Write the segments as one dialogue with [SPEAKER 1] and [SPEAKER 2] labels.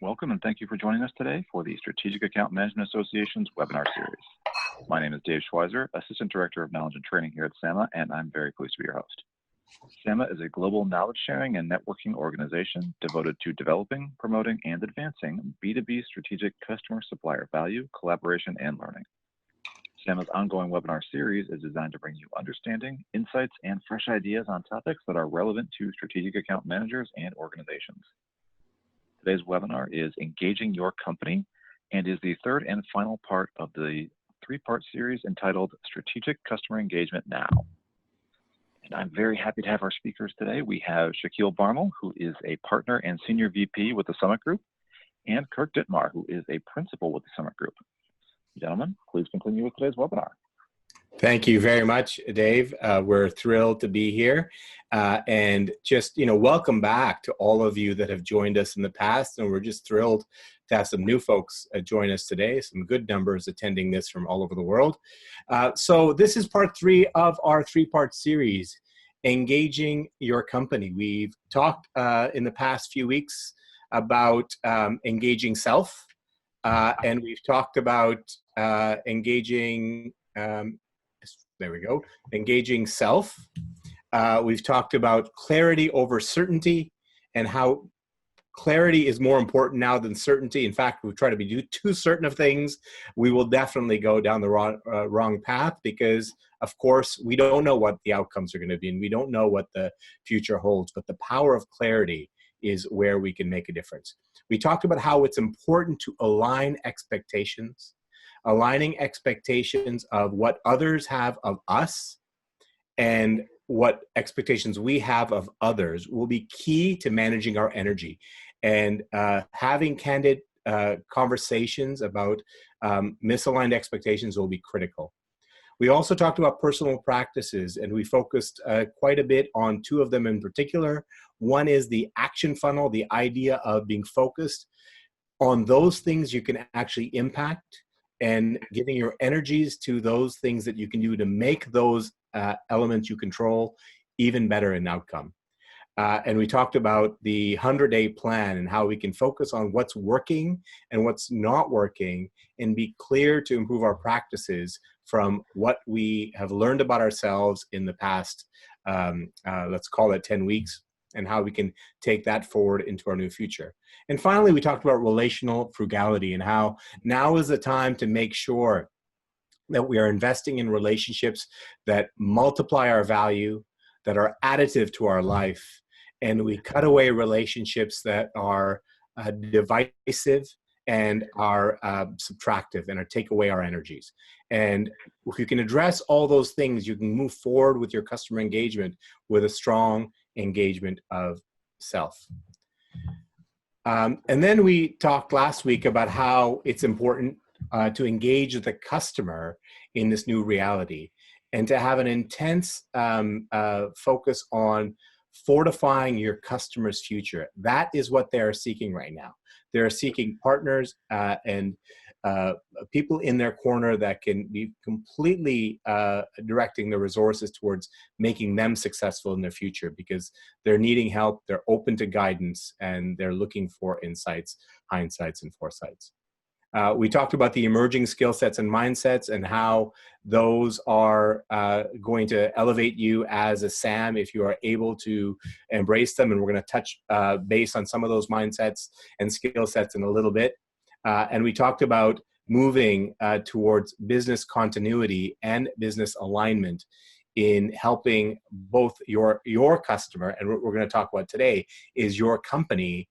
[SPEAKER 1] Welcome and thank you for joining us today for the Strategic Account Management Association's webinar series. My name is Dave Schweizer, Assistant Director of Knowledge and Training here at SAMA, and I'm very pleased to be your host. SAMA is a global knowledge sharing and networking organization devoted to developing, promoting, and advancing B2B strategic customer supplier value, collaboration, and learning. SAMA's ongoing webinar series is designed to bring you understanding, insights, and fresh ideas on topics that are relevant to strategic account managers and organizations. Today's webinar is Engaging Your Company and is the third and final part of the three-part series entitled Strategic Customer Engagement Now. And I'm very happy to have our speakers today. We have Shaquille Barmel, who is a partner and senior VP with the Summit Group, and Kirk Dittmar, who is a principal with the Summit Group. Gentlemen, please continue with today's webinar.
[SPEAKER 2] Thank you very much, Dave. We're thrilled to be here. And just, welcome back to all of you that have joined us in the past. And we're just thrilled to have some new folks join us today, some good numbers attending this from all over the world. So this is part 3 of our 3-part series, Engaging Your Company. We've talked in the past few weeks about engaging self, and we've talked about engaging engaging self. We've talked about clarity over certainty and how clarity is more important now than certainty. In fact, we try to be too certain of things, we will definitely go down the wrong path because, of course, we don't know what the outcomes are going to be and we don't know what the future holds. But the power of clarity is where we can make a difference. We talked about how it's important to align expectations. Aligning expectations of what others have of us and what expectations we have of others will be key to managing our energy. And having candid conversations about misaligned expectations will be critical. We also talked about personal practices, and we focused quite a bit on 2 of them in particular. One is the action funnel, the idea of being focused on those things you can actually impact, and giving your energies to those things that you can do to make those elements you control even better in outcome. And we talked about the 100-day plan and how we can focus on what's working and what's not working and be clear to improve our practices from what we have learned about ourselves in the past, let's call it 10 weeks, and how we can take that forward into our new future. And finally, we talked about relational frugality and how now is the time to make sure that we are investing in relationships that multiply our value, that are additive to our life, and we cut away relationships that are divisive and are subtractive and take away our energies. And if you can address all those things, you can move forward with your customer engagement with a strong engagement of self. And then we talked last week about how it's important to engage the customer in this new reality and to have an intense focus on fortifying your customer's future. That is what they're seeking right now. They're seeking partners and people in their corner that can be completely directing the resources towards making them successful in their future because they're needing help, they're open to guidance, and they're looking for insights, hindsights, and foresights. We talked about the emerging skill sets and mindsets and how those are going to elevate you as a SAM if you are able to embrace them. And we're going to touch base on some of those mindsets and skill sets in a little bit. And we talked about moving towards business continuity and business alignment in helping both your customer, and what we're going to talk about today is your company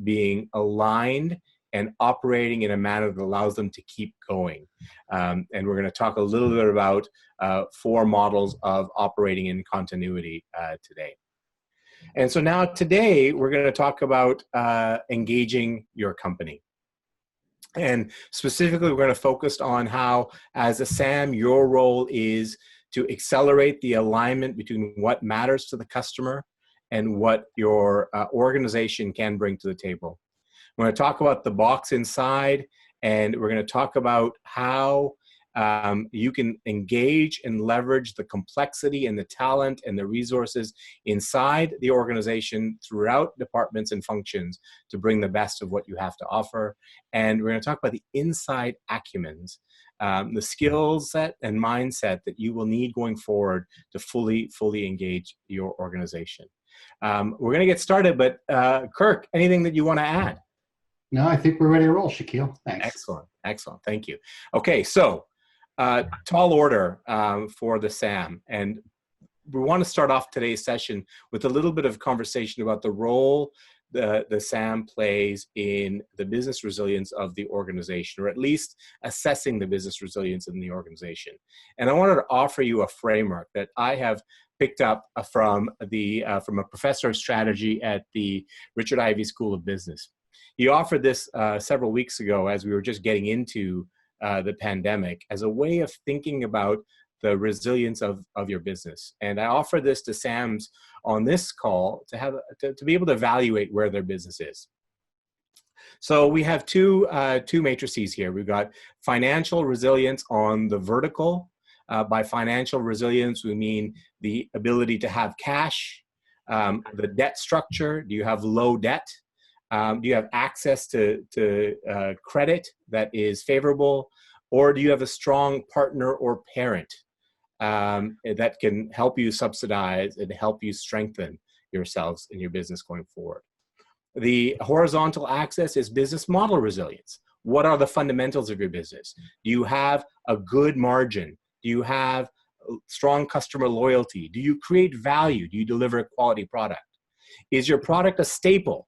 [SPEAKER 2] being aligned and operating in a manner that allows them to keep going. And we're going to talk a little bit about 4 models of operating in continuity today. And so now today, we're going to talk about engaging your company. And specifically, we're going to focus on how, as a SAM, your role is to accelerate the alignment between what matters to the customer and what your organization can bring to the table. We're going to talk about the box inside, and we're going to talk about how You can engage and leverage the complexity and the talent and the resources inside the organization throughout departments and functions to bring the best of what you have to offer. And we're going to talk about the inside acumens, the skill set and mindset that you will need going forward to fully engage your organization. We're going to get started, but Kirk, anything that you want to add?
[SPEAKER 3] No, I think we're ready to roll, Shaquille. Thanks.
[SPEAKER 2] Excellent. Thank you. Okay, so tall order for the SAM. And we want to start off today's session with a little bit of conversation about the role the SAM plays in the business resilience of the organization, or at least assessing the business resilience in the organization. And I wanted to offer you a framework that I have picked up from a professor of strategy at the Richard Ivey School of Business. He offered this several weeks ago as we were just getting into the pandemic as a way of thinking about the resilience of your business. And I offer this to SAMs on this call to be able to evaluate where their business is. So we have two matrices here. We've got financial resilience on the vertical. By financial resilience, we mean the ability to have cash, the debt structure. Do you have low debt? Do you have access to credit that is favorable? Or do you have a strong partner or parent that can help you subsidize and help you strengthen yourselves in your business going forward? The horizontal axis is business model resilience. What are the fundamentals of your business? Do you have a good margin? Do you have strong customer loyalty? Do you create value? Do you deliver a quality product? Is your product a staple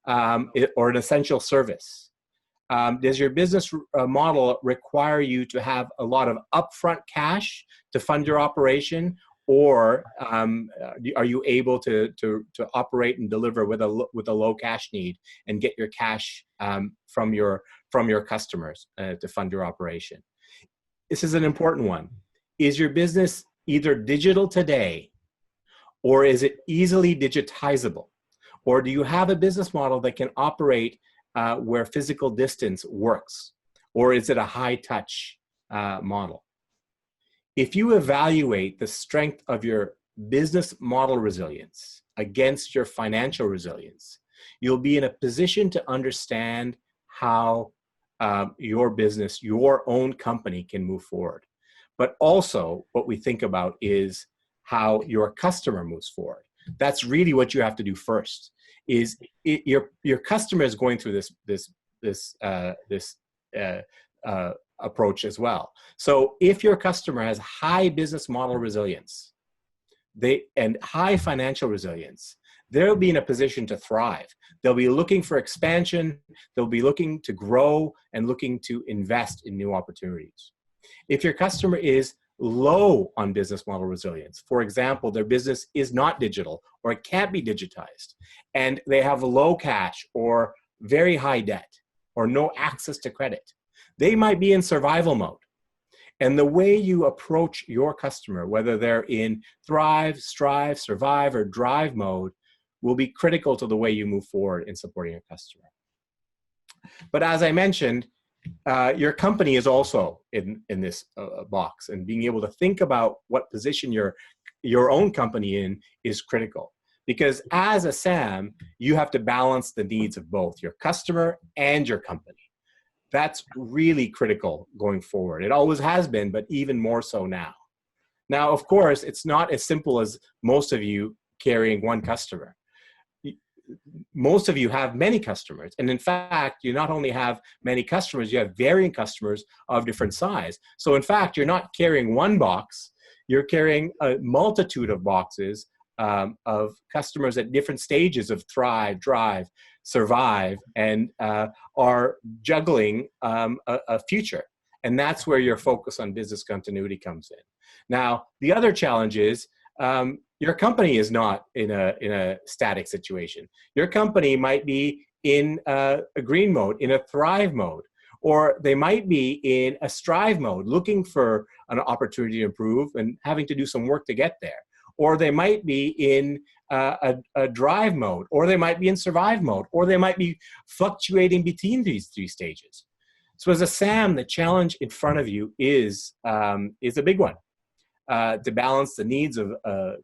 [SPEAKER 2] or an essential service? Does your business model require you to have a lot of upfront cash to fund your operation, or are you able to operate and deliver with a low cash need and get your cash from your customers to fund your operation? This is an important one. Is your business either digital today, or is it easily digitizable? Or do you have a business model that can operate where physical distance works? Or is it a high-touch model? If you evaluate the strength of your business model resilience against your financial resilience, you'll be in a position to understand how your business, your own company can move forward. But also what we think about is how your customer moves forward. That's really what you have to do first. Your customer is going through this approach as well. So if your customer has high business model resilience and high financial resilience, they'll be in a position to thrive. They'll be looking for expansion. They'll be looking to grow and looking to invest in new opportunities. If your customer is low on business model resilience, for example, their business is not digital or it can't be digitized, and they have low cash or very high debt or no access to credit, they might be in survival mode. And the way you approach your customer, whether they're in thrive, strive, survive, or drive mode, will be critical to the way you move forward in supporting your customer. But as I mentioned, your company is also in this box, and being able to think about what position your own company in is critical. Because as a SAM, you have to balance the needs of both your customer and your company. That's really critical going forward. It always has been, but even more so now. Now, of course, it's not as simple as most of you carrying one customer. Most of you have many customers. And in fact, you not only have many customers, you have varying customers of different size. So in fact, you're not carrying one box, you're carrying a multitude of boxes of customers at different stages of thrive, drive, survive, and are juggling a future. And that's where your focus on business continuity comes in. Now, the other challenge is your company is not in a static situation. Your company might be in a green mode, in a thrive mode, or they might be in a strive mode, looking for an opportunity to improve and having to do some work to get there. Or they might be in a drive mode, or they might be in survive mode, or they might be fluctuating between these three stages. So as a SAM, the challenge in front of you is a big one. To balance the needs of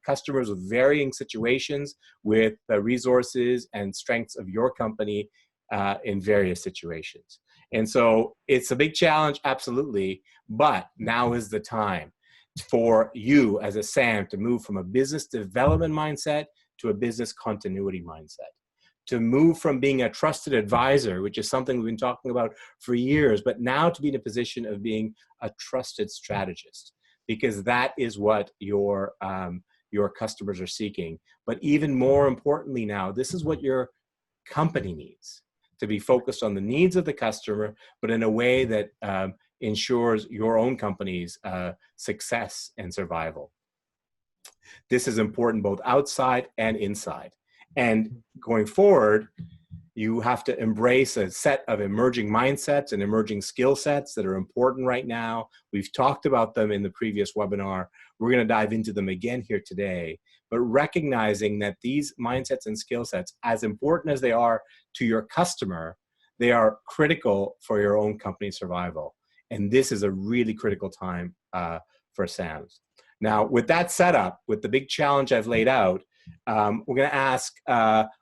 [SPEAKER 2] customers with varying situations with the resources and strengths of your company in various situations. And so it's a big challenge, absolutely, but now is the time for you as a SAM to move from a business development mindset to a business continuity mindset, to move from being a trusted advisor, which is something we've been talking about for years, but now to be in a position of being a trusted strategist, because that is what your customers are seeking. But even more importantly now, this is what your company needs, to be focused on the needs of the customer, but in a way that ensures your own company's success and survival. This is important both outside and inside. And going forward, you have to embrace a set of emerging mindsets and emerging skill sets that are important right now. We've talked about them in the previous webinar. We're going to dive into them again here today, but recognizing that these mindsets and skill sets, as important as they are to your customer, they are critical for your own company survival. And this is a really critical time for SAMs. Now, with that setup, with the big challenge I've laid out, we're going to ask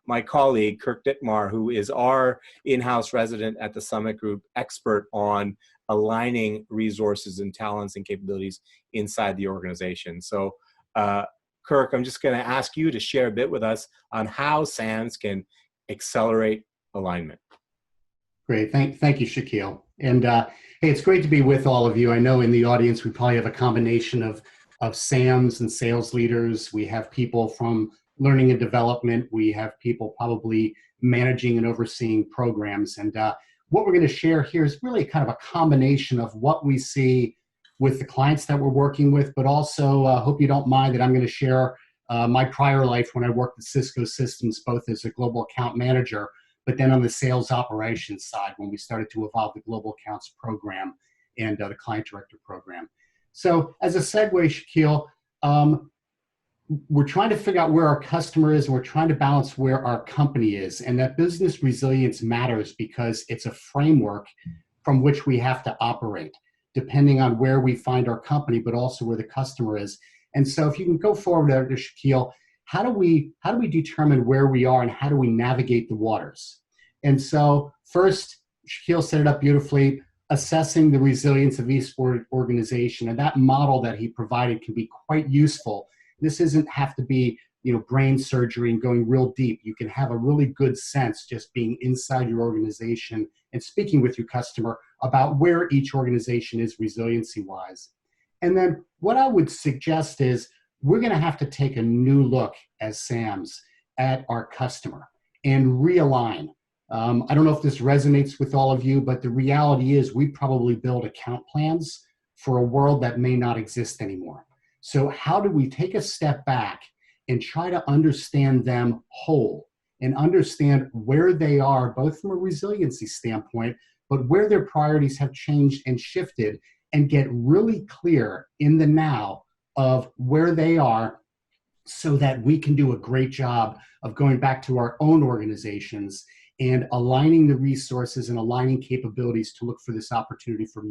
[SPEAKER 2] my colleague, Kirk Dittmar, who is our in-house resident at the Summit Group, expert on aligning resources and talents and capabilities inside the organization. So, Kirk, I'm just going to ask you to share a bit with us on how SAMs can accelerate alignment.
[SPEAKER 3] Great. Thank you, Shaquille. And hey, it's great to be with all of you. I know in the audience, we probably have a combination of SAMs and sales leaders. We have people from learning and development. We have people probably managing and overseeing programs. And what we're going to share here is really kind of a combination of what we see with the clients that we're working with, but also hope you don't mind that I'm going to share my prior life when I worked at Cisco Systems, both as a global account manager, but then on the sales operations side when we started to evolve the global accounts program and the client director program. So as a segue, Shaquille, we're trying to figure out where our customer is, and we're trying to balance where our company is. And that business resilience matters because it's a framework from which we have to operate, depending on where we find our company, but also where the customer is. And so if you can go forward there, Shaquille, how do we determine where we are and how do we navigate the waters? And so first, Shaquille set it up beautifully, assessing the resilience of each organization, and that model that he provided can be quite useful. This doesn't have to be, brain surgery and going real deep. You can have a really good sense just being inside your organization and speaking with your customer about where each organization is resiliency-wise. And then what I would suggest is we're going to have to take a new look as SAMs at our customer and realign. I don't know if this resonates with all of you, but the reality is we probably build account plans for a world that may not exist anymore. So how do we take a step back and try to understand them whole and understand where they are, both from a resiliency standpoint, but where their priorities have changed and shifted, and get really clear in the now of where they are so that we can do a great job of going back to our own organizations and aligning the resources and aligning capabilities to look for this opportunity for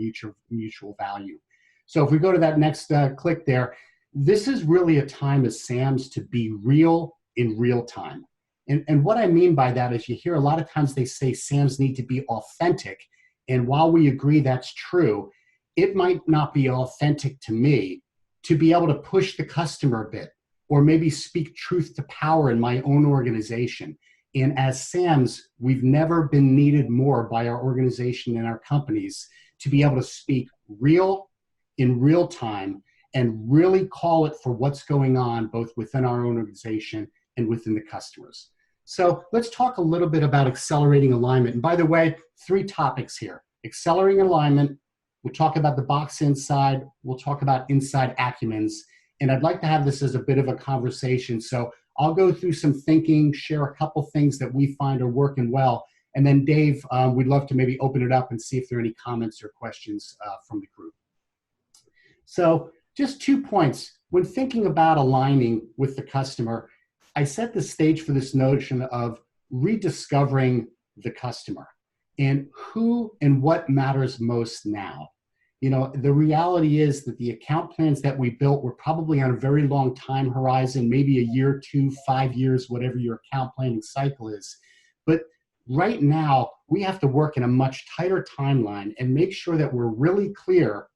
[SPEAKER 3] mutual value. So if we go to that next click there, this is really a time as SAMs to be real in real time. And what I mean by that is you hear a lot of times they say SAMs need to be authentic. And while we agree that's true, it might not be authentic to me to be able to push the customer a bit or maybe speak truth to power in my own organization. And as SAMs, we've never been needed more by our organization and our companies to be able to speak real in real time and really call it for what's going on both within our own organization and within the customers. So let's talk a little bit about accelerating alignment. And by the way, 3 topics here. Accelerating alignment, we'll talk about the box inside, we'll talk about inside acumens, and I'd like to have this as a bit of a conversation. So I'll go through some thinking, share a couple things that we find are working well, and then Dave, we'd love to maybe open it up and see if there are any comments or questions from the group. So just 2 points. When thinking about aligning with the customer, I set the stage for this notion of rediscovering the customer. and who and what matters most now. You know, the reality is that the account plans that we built were probably on a very long time horizon, maybe a year, 2, 5 years, whatever your account planning cycle is. But right now, we have to work in a much tighter timeline and make sure that we're really clear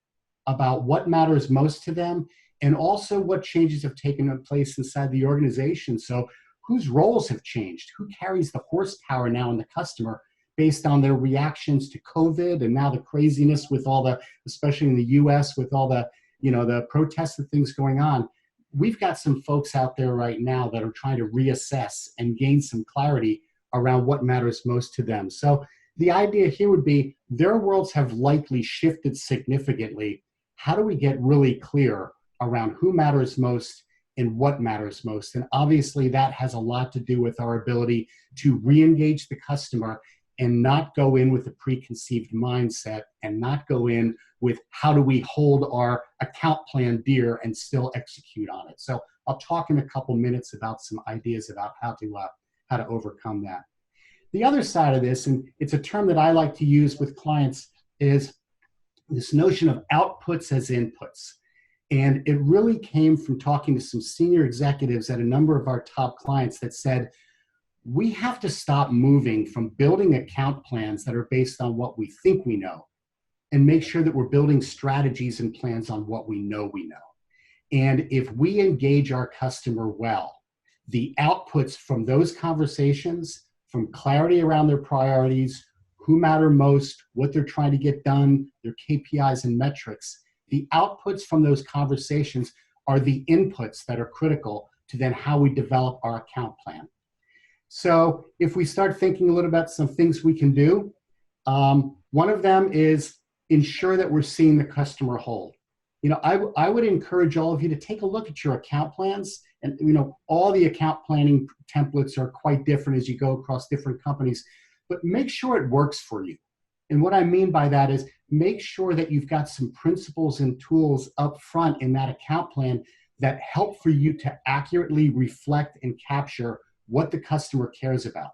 [SPEAKER 3] about what matters most to them and also what changes have taken place inside the organization. So whose roles have changed? Who carries the horsepower now in the customer based on their reactions to COVID and now the craziness with all the, especially in the US, with all the, you know, the protests and things going on. We've got some folks out there right now that are trying to reassess and gain some clarity around what matters most to them. So the idea here would be their worlds have likely shifted significantly. How do we get really clear around who matters most and what matters most? And obviously that has a lot to do with our ability to re-engage the customer and not go in with a preconceived mindset and not go in with how do we hold our account plan dear and still execute on it. So I'll talk in a couple minutes about some ideas about how to overcome that. The other side of this, and it's a term that I like to use with clients, is this notion of outputs as inputs. And it really came from talking to some senior executives at a number of our top clients that said, we have to stop moving from building account plans that are based on what we think we know and make sure that we're building strategies and plans on what we know we know. And if we engage our customer well, the outputs from those conversations, from clarity around their priorities, who matter most, what they're trying to get done, their KPIs and metrics, the outputs from those conversations are the inputs that are critical to then how we develop our account plan. So if we start thinking a little about some things we can do, one of them is ensure that we're seeing the customer whole. You know, I would encourage all of you to take a look at your account plans. And, you know, all the account planning templates are quite different as you go across different companies, but make sure it works for you. And what I mean by that is make sure that you've got some principles and tools up front in that account plan that help for you to accurately reflect and capture what the customer cares about.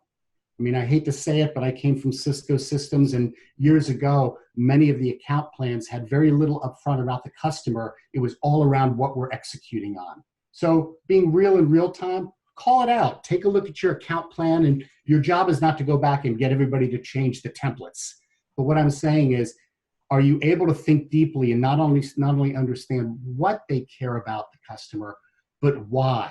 [SPEAKER 3] I mean, I hate to say it, but I came from Cisco Systems, and years ago, many of the account plans had very little upfront about the customer. It was all around what we're executing on. So being real in real time, call it out. Take a look at your account plan, and your job is not to go back and get everybody to change the templates. But what I'm saying is, are you able to think deeply and not only understand what they care about the customer, but why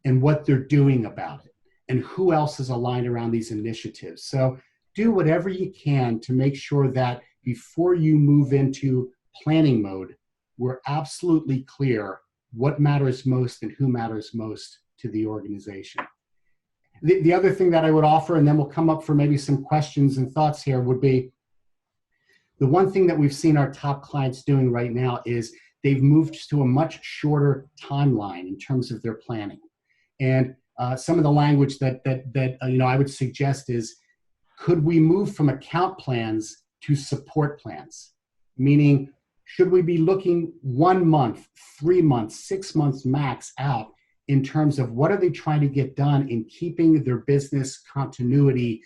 [SPEAKER 3] and what they're doing about it and who else is aligned around these initiatives? So do whatever you can to make sure that before you move into planning mode, we're absolutely clear what matters most and who matters most to the organization. The other thing that I would offer, and then we'll come up for maybe some questions and thoughts here, would be the one thing that we've seen our top clients doing right now is they've moved to a much shorter timeline in terms of their planning. And some of the language that you know, I would suggest is, could we move from account plans to support plans? Meaning, should we be looking 1 month, 3 months, 6 months max out in terms of what are they trying to get done in keeping their business continuity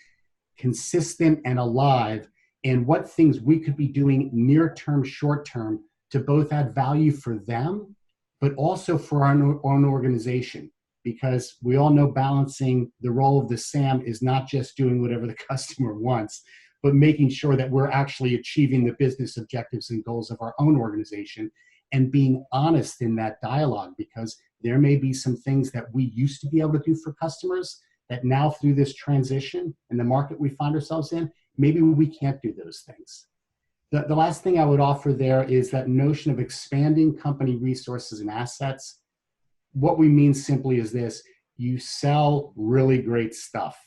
[SPEAKER 3] consistent and alive, and what things we could be doing near term, short term to both add value for them, but also for our own organization. Because we all know balancing the role of the SAM is not just doing whatever the customer wants, but making sure that we're actually achieving the business objectives and goals of our own organization and being honest in that dialogue, because there may be some things that we used to be able to do for customers that now through this transition and the market we find ourselves in, maybe we can't do those things. The last thing I would offer there is that notion of expanding company resources and assets. What we mean simply is this: you sell really great stuff,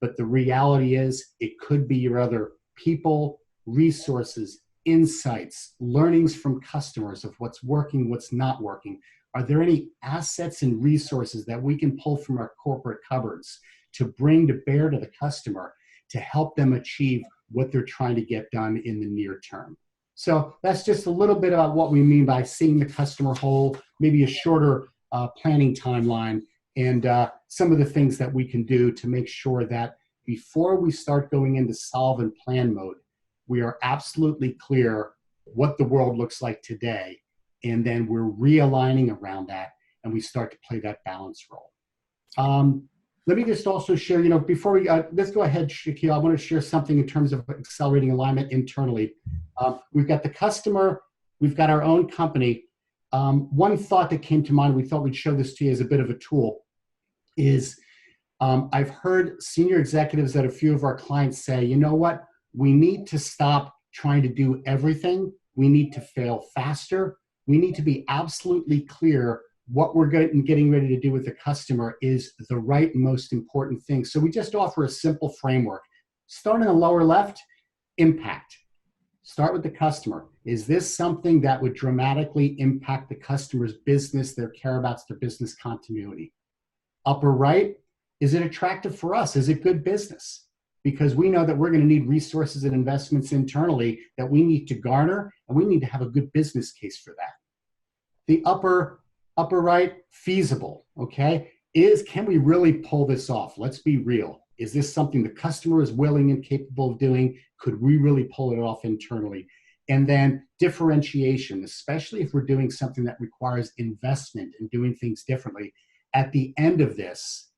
[SPEAKER 3] but the reality is it could be your other people, resources, insights, learnings from customers of what's working, what's not working. Are there any assets and resources that we can pull from our corporate cupboards to bring to bear to the customer to help them achieve what they're trying to get done in the near term? So that's just a little bit about what we mean by seeing the customer whole, maybe a shorter planning timeline, and some of the things that we can do to make sure that before we start going into solve and plan mode, we are absolutely clear what the world looks like today. And then we're realigning around that, and we start to play that balance role. Let me just also share, before we, let's go ahead, Shaquille, I want to share something in terms of accelerating alignment internally. We've got the customer, we've got our own company. One thought that came to mind, we thought we'd show this to you as a bit of a tool, is I've heard senior executives at a few of our clients say, you know what, we need to stop trying to do everything. We need to fail faster. We need to be absolutely clear what we're getting ready to do with the customer is the right and most important thing. So we just offer a simple framework. Start in the lower left, impact. Start with the customer. Is this something that would dramatically impact the customer's business, their care abouts, their business continuity? Upper right, is it attractive for us? Is it good business? Because we know that we're going to need resources and investments internally that we need to garner, and we need to have a good business case for that. The upper right, feasible, okay? Can we really pull this off? Let's be real. Is this something the customer is willing and capable of doing? Could we really pull it off internally? And then differentiation, especially if we're doing something that requires investment and doing things differently. At the end of this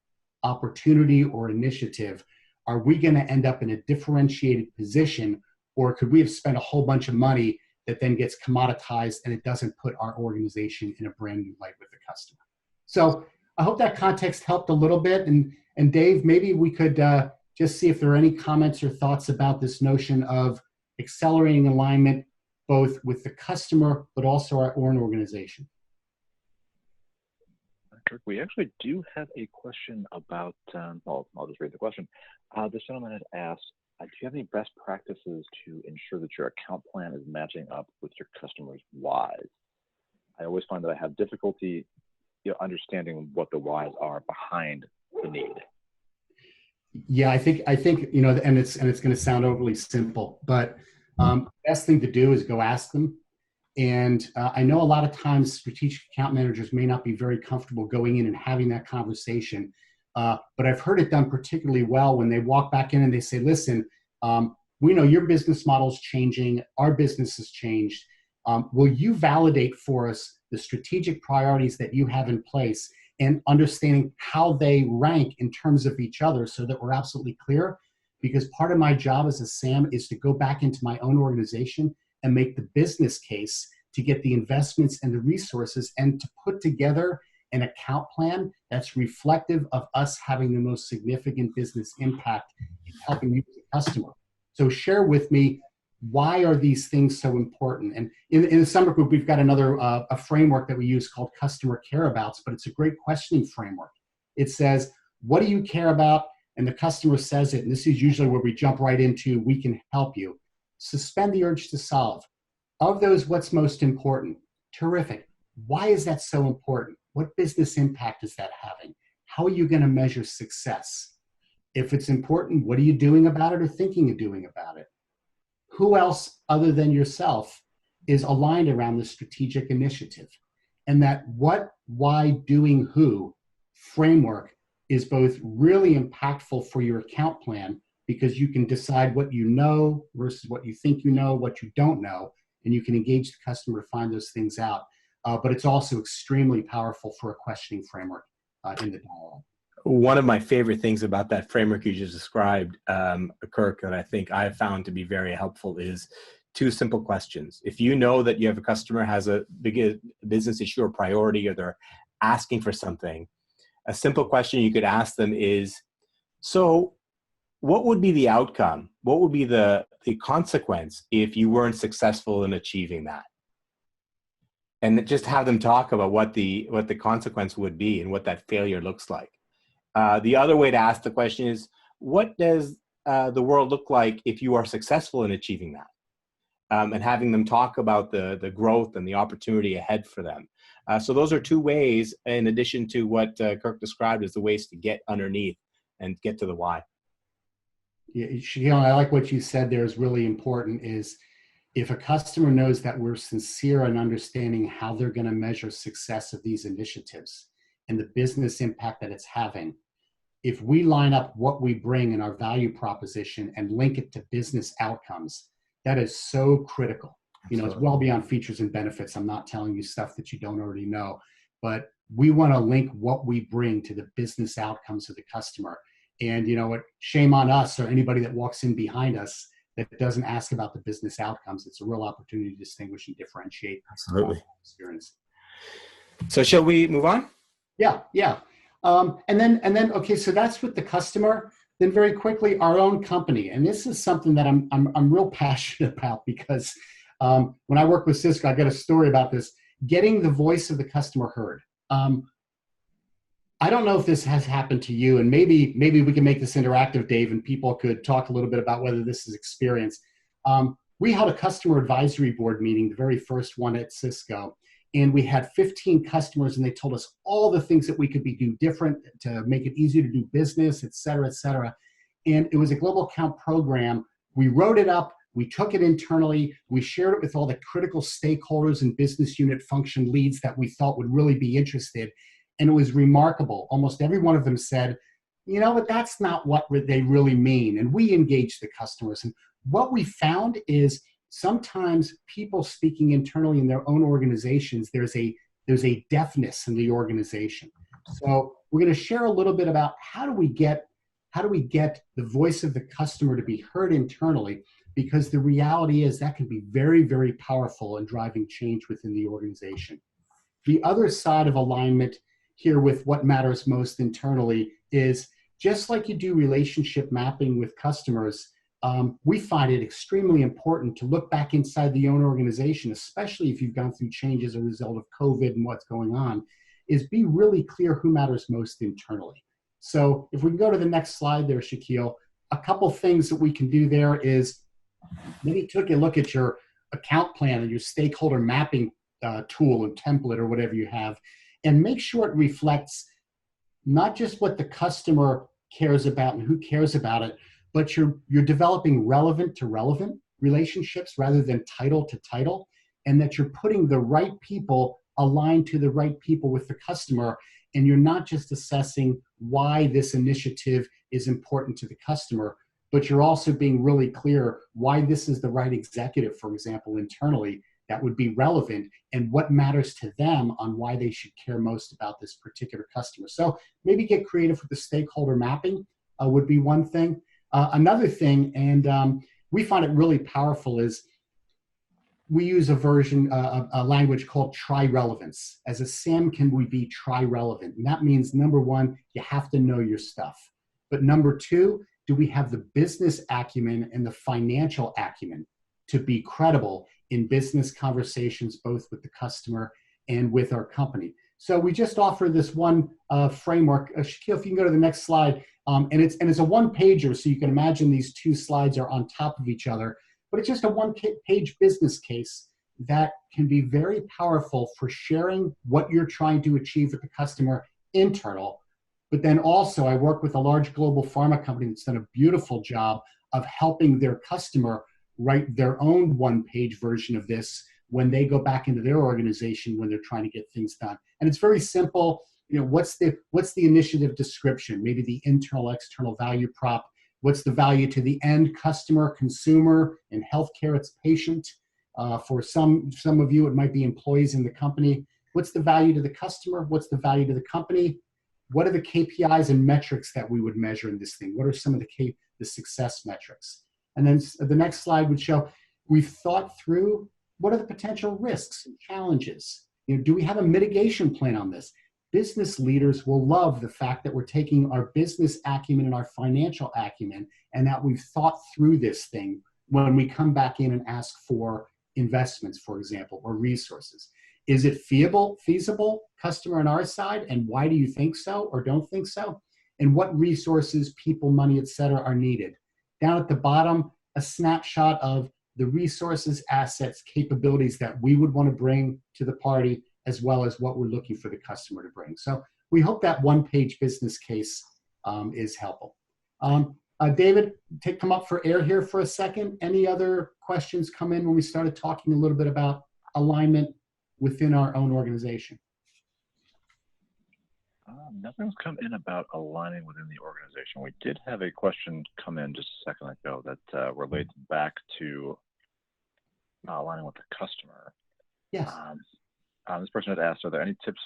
[SPEAKER 3] opportunity or initiative, are we going to end up in a differentiated position, or could we have spent a whole bunch of money that then gets commoditized and it doesn't put our organization in a brand new light with the customer? So I hope that context helped a little bit. And Dave, maybe we could just see if there are any comments or thoughts about this notion of accelerating alignment, both with the customer, but also our own organization.
[SPEAKER 1] We actually do have a question about, I'll just read the question. This gentleman had asked, do you have any best practices to ensure that your account plan is matching up with your customers' whys? I always find that I have difficulty understanding what the whys are behind the need.
[SPEAKER 3] Yeah, I think and it's going to sound overly simple, but best thing to do is go ask them. And I know a lot of times strategic account managers may not be very comfortable going in and having that conversation. But I've heard it done particularly well when they walk back in and they say, listen, we know your business model is changing. Our business has changed. Will you validate for us the strategic priorities that you have in place and understanding how they rank in terms of each other so that we're absolutely clear? Because part of my job as a SAM is to go back into my own organization and make the business case to get the investments and the resources and to put together an account plan that's reflective of us having the most significant business impact in helping you as a customer. So share with me, why are these things so important? And in the Summer Group, we've got another a framework that we use called Customer Care Abouts, but it's a great questioning framework. It says, what do you care about? And the customer says it, and this is usually where we jump right into, we can help you. Suspend the urge to solve. Of those, what's most important? Terrific. Why is that so important? What business impact is that having? How are you going to measure success? If it's important, what are you doing about it or thinking of doing about it? Who else other than yourself is aligned around the strategic initiative? And that what, why, doing, who framework is both really impactful for your account plan, because you can decide what you know versus what you think you know, what you don't know, and you can engage the customer to find those things out. But it's also extremely powerful for a questioning framework in the dialogue.
[SPEAKER 2] One of my favorite things about that framework you just described, Kirk, that I think I've found to be very helpful is 2 simple questions. If you know that you have a customer has a big business issue or priority, or they're asking for something, a simple question you could ask them is, so what would be the outcome? What would be the consequence if you weren't successful in achieving that? And just have them talk about what the consequence would be and what that failure looks like. The other way to ask the question is, what does the world look like if you are successful in achieving that? And having them talk about the growth and the opportunity ahead for them. So those are 2 ways, in addition to what Kirk described as the ways to get underneath and get to the why.
[SPEAKER 3] Yeah, I like what you said there is really important, is if a customer knows that we're sincere in understanding how they're going to measure success of these initiatives and the business impact that it's having, if we line up what we bring in our value proposition and link it to business outcomes, that is so critical. You know, it's well beyond features and benefits. I'm not telling you stuff that you don't already know, but we want to link what we bring to the business outcomes of the customer. And you know what, shame on us or anybody that walks in behind us that doesn't ask about the business outcomes. It's a real opportunity to distinguish and differentiate.
[SPEAKER 2] Absolutely.
[SPEAKER 3] Experience.
[SPEAKER 2] So shall we move on?
[SPEAKER 3] Yeah. And then, okay, so that's with the customer. Then very quickly, our own company. And this is something that I'm real passionate about because when I work with Cisco, I got a story about this, getting the voice of the customer heard. I don't know if this has happened to you, and maybe we can make this interactive, Dave, and people could talk a little bit about whether this is experience. We held a customer advisory board meeting, the very first one at Cisco, and we had 15 customers, and they told us all the things that we could do different to make it easier to do business, et cetera, et cetera. And it was a global account program. We wrote it up. We took it internally. We shared it with all the critical stakeholders and business unit function leads that we thought would really be interested. And it was remarkable. Almost every one of them said, you know, but that's not what they really mean. And we engaged the customers. And what we found is sometimes people speaking internally in their own organizations, there's a deafness in the organization. So we're going to share a little bit about how do we get the voice of the customer to be heard internally, because the reality is that can be very, very powerful in driving change within the organization. The other side of alignment here with what matters most internally is just like you do relationship mapping with customers, we find it extremely important to look back inside the own organization, especially if you've gone through change as a result of COVID and what's going on, is be really clear who matters most internally. So if we can go to the next slide there, Shaquille, a couple things that we can do there is maybe take a look at your account plan and your stakeholder mapping tool and template or whatever you have, and make sure it reflects not just what the customer cares about and who cares about it, but you're developing relevant to relevant relationships rather than title to title, and that you're putting the right people aligned to the right people with the customer, and you're not just assessing why this initiative is important to the customer, but you're also being really clear why this is the right executive, for example, internally, that would be relevant and what matters to them on why they should care most about this particular customer. So maybe get creative with the stakeholder mapping would be one thing. Another thing, and we find it really powerful, is we use a language called tri-relevance. As a SAM, can we be tri-relevant? And that means, number one, you have to know your stuff. But number two, do we have the business acumen and the financial acumen to be credible in business conversations, both with the customer and with our company? So we just offer this one framework. Shaquille, if you can go to the next slide. And it's a one-pager, so you can imagine these two slides are on top of each other. But it's just a one-page business case that can be very powerful for sharing what you're trying to achieve with the customer internal. But then also, I work with a large global pharma company that's done a beautiful job of helping their customer write their own one-page version of this when they go back into their organization when they're trying to get things done. And it's very simple. You know, what's the initiative description? Maybe the internal, external value prop. What's the value to the end customer, consumer? In healthcare, it's patient. For some of you, it might be employees in the company. What's the value to the customer? What's the value to the company? What are the KPIs and metrics that we would measure in this thing? What are some of the success metrics? And then the next slide would show we've thought through what are the potential risks and challenges. You know, do we have a mitigation plan on this? Business leaders will love the fact that we're taking our business acumen and our financial acumen and that we've thought through this thing when we come back in and ask for investments, for example, or resources. Is it feasible, customer on our side? And why do you think so or don't think so? And what resources, people, money, et cetera, are needed? Down at the bottom, a snapshot of the resources, assets, capabilities that we would want to bring to the party, as well as what we're looking for the customer to bring. So we hope that one-page business case is helpful. David, come up for air here for a second. Any other questions come in when we started talking a little bit about alignment within our own organization?
[SPEAKER 1] Nothing's come in about aligning within the organization. We did have a question come in just a second ago that relates back to aligning with the customer.
[SPEAKER 3] Yes.
[SPEAKER 1] This person had asked, are there any tips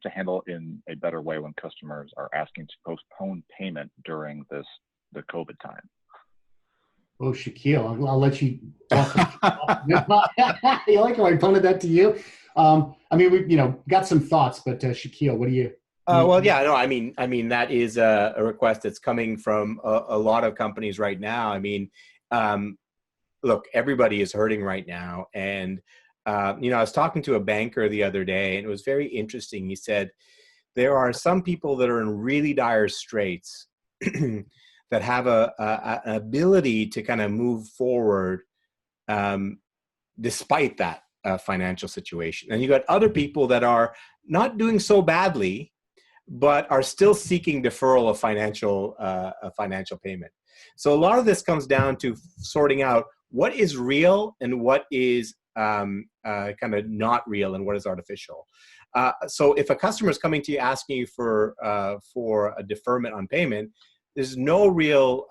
[SPEAKER 1] to handle in a better way when customers are asking to postpone payment during the COVID time?
[SPEAKER 3] Oh, Shaquille, I'll let you talk. You like how I punted that to you? I mean, we got some thoughts, but Shaquille, what do you?
[SPEAKER 2] Well, yeah, no, I mean that is a request that's coming from a lot of companies right now. I mean, look, everybody is hurting right now, and I was talking to a banker the other day, and it was very interesting. He said there are some people that are in really dire straits that have an ability to kind of move forward despite that financial situation. And you got other people that are not doing so badly, but are still seeking deferral of financial payment. So a lot of this comes down to sorting out what is real and what is kind of not real and what is artificial. So if a customer is coming to you asking you for a deferment on payment, there's no real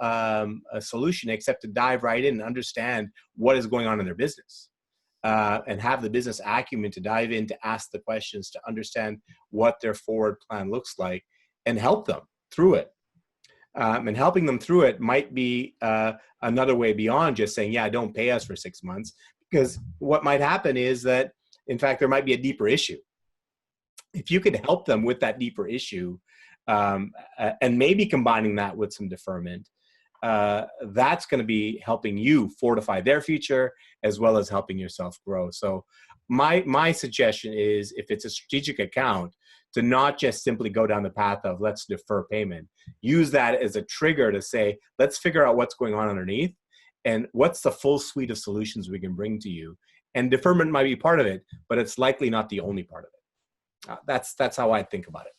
[SPEAKER 2] solution except to dive right in and understand what is going on in their business. And have the business acumen to dive in, to ask the questions, to understand what their forward plan looks like, and help them through it. And helping them through it might be another way beyond just saying, yeah, don't pay us for 6 months, because what might happen is that, in fact, there might be a deeper issue. If you could help them with that deeper issue, and maybe combining that with some deferment, that's going to be helping you fortify their future as well as helping yourself grow. So my suggestion is, if it's a strategic account, to not just simply go down the path of let's defer payment. Use that as a trigger to say, let's figure out what's going on underneath and what's the full suite of solutions we can bring to you. And deferment might be part of it, but it's likely not the only part of it. That's how I think about it.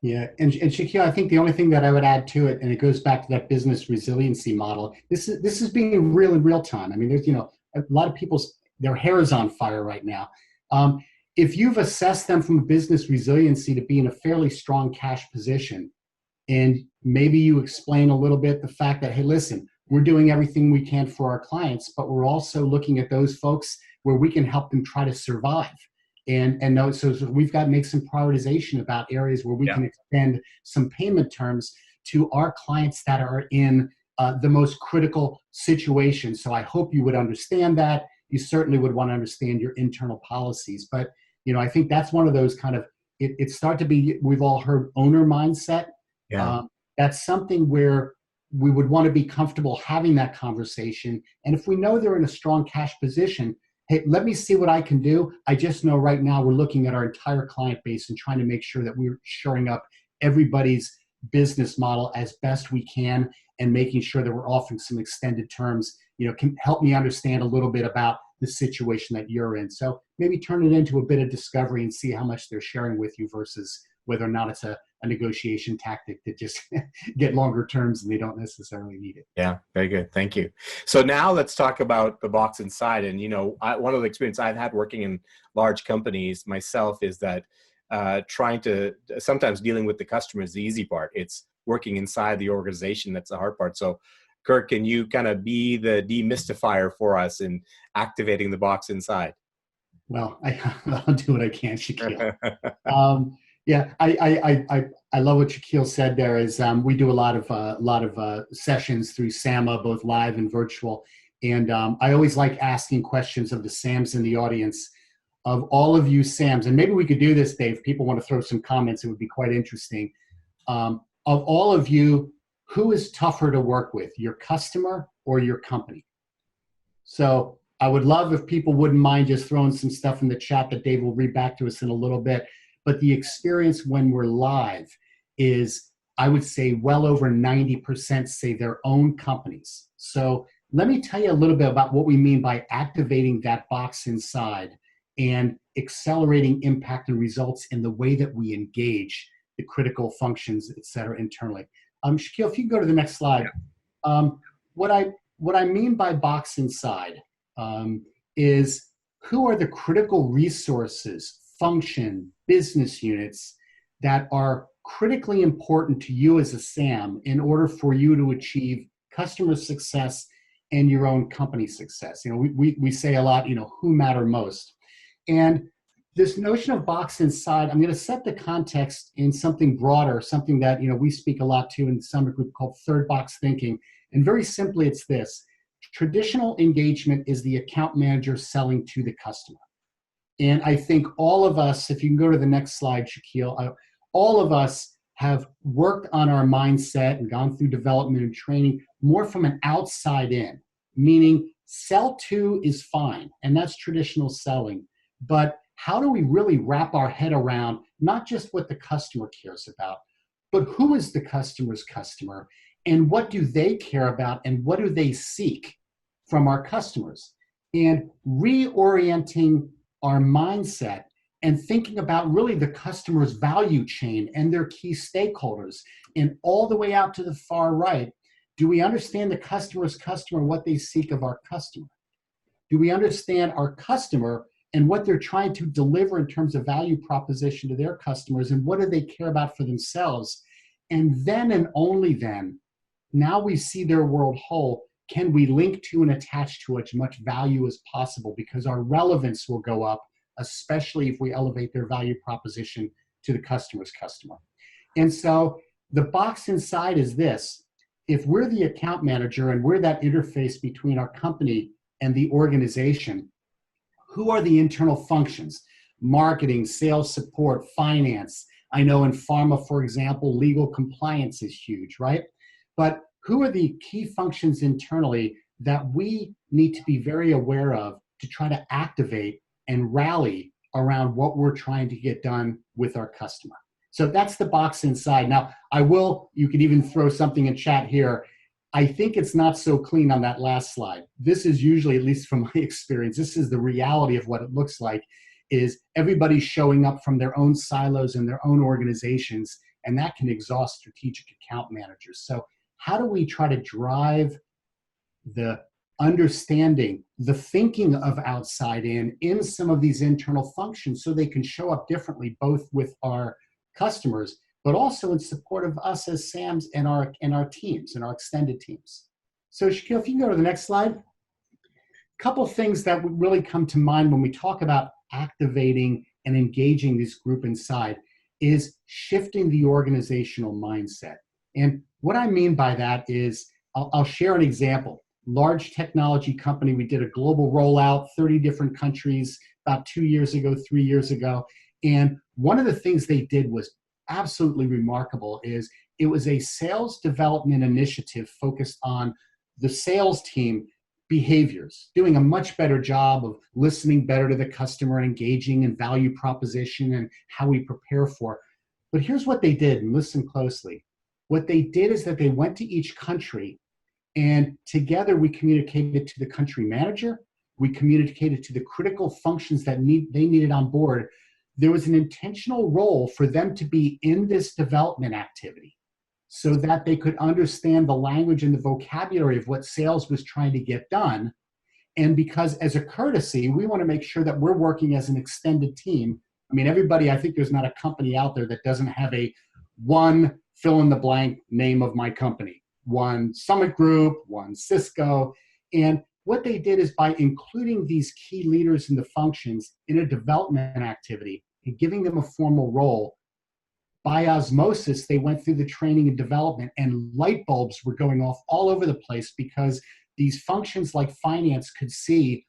[SPEAKER 3] Yeah, and Shaquille, I think the only thing that I would add to it, and it goes back to that business resiliency model. This is being real in real time. I mean, there's a lot of people's their hair is on fire right now. If you've assessed them from a business resiliency to be in a fairly strong cash position, and maybe you explain a little bit the fact that, hey, listen, we're doing everything we can for our clients, but we're also looking at those folks where we can help them try to survive. And so we've got to make some prioritization about areas where we can extend some payment terms to our clients that are in the most critical situation. So I hope you would understand that. You certainly would want to understand your internal policies. But, I think that's one of those kind of, it start to be, we've all heard owner mindset.
[SPEAKER 2] Yeah.
[SPEAKER 3] That's something where we would want to be comfortable having that conversation. And if we know they're in a strong cash position, hey, let me see what I can do. I just know right now we're looking at our entire client base and trying to make sure that we're shoring up everybody's business model as best we can, and making sure that we're offering some extended terms, can help me understand a little bit about the situation that you're in. So maybe turn it into a bit of discovery and see how much they're sharing with you versus whether or not it's a negotiation tactic to just get longer terms and they don't necessarily need it.
[SPEAKER 2] Yeah, very good. Thank you. So now let's talk about the box inside. And, one of the experience I've had working in large companies myself is that sometimes dealing with the customer is the easy part. It's working inside the organization that's the hard part. So Kirk, can you kind of be the demystifier for us in activating the box inside?
[SPEAKER 3] Well, I'll do what I can, Shaquille. Yeah, I love what Shaquille said there. Is we do a lot of sessions through SAMA, both live and virtual, and I always like asking questions of the SAMs in the audience. Of all of you SAMs, and maybe we could do this, Dave. If people want to throw some comments, it would be quite interesting. Of all of you, who is tougher to work with, your customer or your company? So I would love if people wouldn't mind just throwing some stuff in the chat that Dave will read back to us in a little bit. But the experience when we're live is, I would say, well over 90% say their own companies. So let me tell you a little bit about what we mean by activating that box inside and accelerating impact and results in the way that we engage the critical functions, et cetera, internally. Shaquille, if you can go to the next slide. What I mean by box inside is, who are the critical resources, function, business units that are critically important to you as a SAM in order for you to achieve customer success and your own company success. We say a lot, who matter most. And this notion of box inside, I'm going to set the context in something broader, something that we speak a lot to in the Summit Group called third box thinking. And very simply, it's this. Traditional engagement is the account manager selling to the customer. And I think all of us, if you can go to the next slide, Shaquille, all of us have worked on our mindset and gone through development and training more from an outside in, meaning sell to is fine, and that's traditional selling. But how do we really wrap our head around not just what the customer cares about, but who is the customer's customer, and what do they care about, and what do they seek from our customers? And reorienting our mindset and thinking about really the customer's value chain and their key stakeholders, and all the way out to the far right. Do we understand the customer's customer, what they seek of our customer? Do we understand our customer and what they're trying to deliver in terms of value proposition to their customers, and what do they care about for themselves? And then and only then, now we see their world whole, can we link to and attach to as much value as possible, because our relevance will go up, especially if we elevate their value proposition to the customer's customer. And so the box inside is this. If we're the account manager and we're that interface between our company and the organization, who are the internal functions? Marketing, sales support, finance. I know in pharma, for example, legal compliance is huge, right? But who are the key functions internally that we need to be very aware of to try to activate and rally around what we're trying to get done with our customer? So that's the box inside. Now, you could even throw something in chat here. I think it's not so clean on that last slide. This is usually, at least from my experience, this is the reality of what it looks like, is everybody's showing up from their own silos and their own organizations, and that can exhaust strategic account managers. So how do we try to drive the understanding, the thinking of outside in some of these internal functions so they can show up differently, both with our customers, but also in support of us as SAMs and our teams and our extended teams. So Shaquille, if you can go to the next slide. A couple things that would really come to mind when we talk about activating and engaging this group inside is shifting the organizational mindset. And what I mean by that is, I'll share an example. Large technology company, we did a global rollout, 30 different countries about 2 years ago, 3 years ago. And one of the things they did was absolutely remarkable. Is it was a sales development initiative focused on the sales team behaviors, doing a much better job of listening better to the customer and engaging in value proposition and how we prepare for. But here's what they did, and listen closely. What they did is that they went to each country, and together we communicated to the country manager, we communicated to the critical functions that they needed on board. There was an intentional role for them to be in this development activity so that they could understand the language and the vocabulary of what sales was trying to get done. And because as a courtesy, we want to make sure that we're working as an extended team. I mean, I think there's not a company out there that doesn't have a one fill in the blank name of my company, one Summit Group, one Cisco. And what they did is by including these key leaders in the functions in a development activity and giving them a formal role, by osmosis, they went through the training and development, and light bulbs were going off all over the place because these functions like finance could see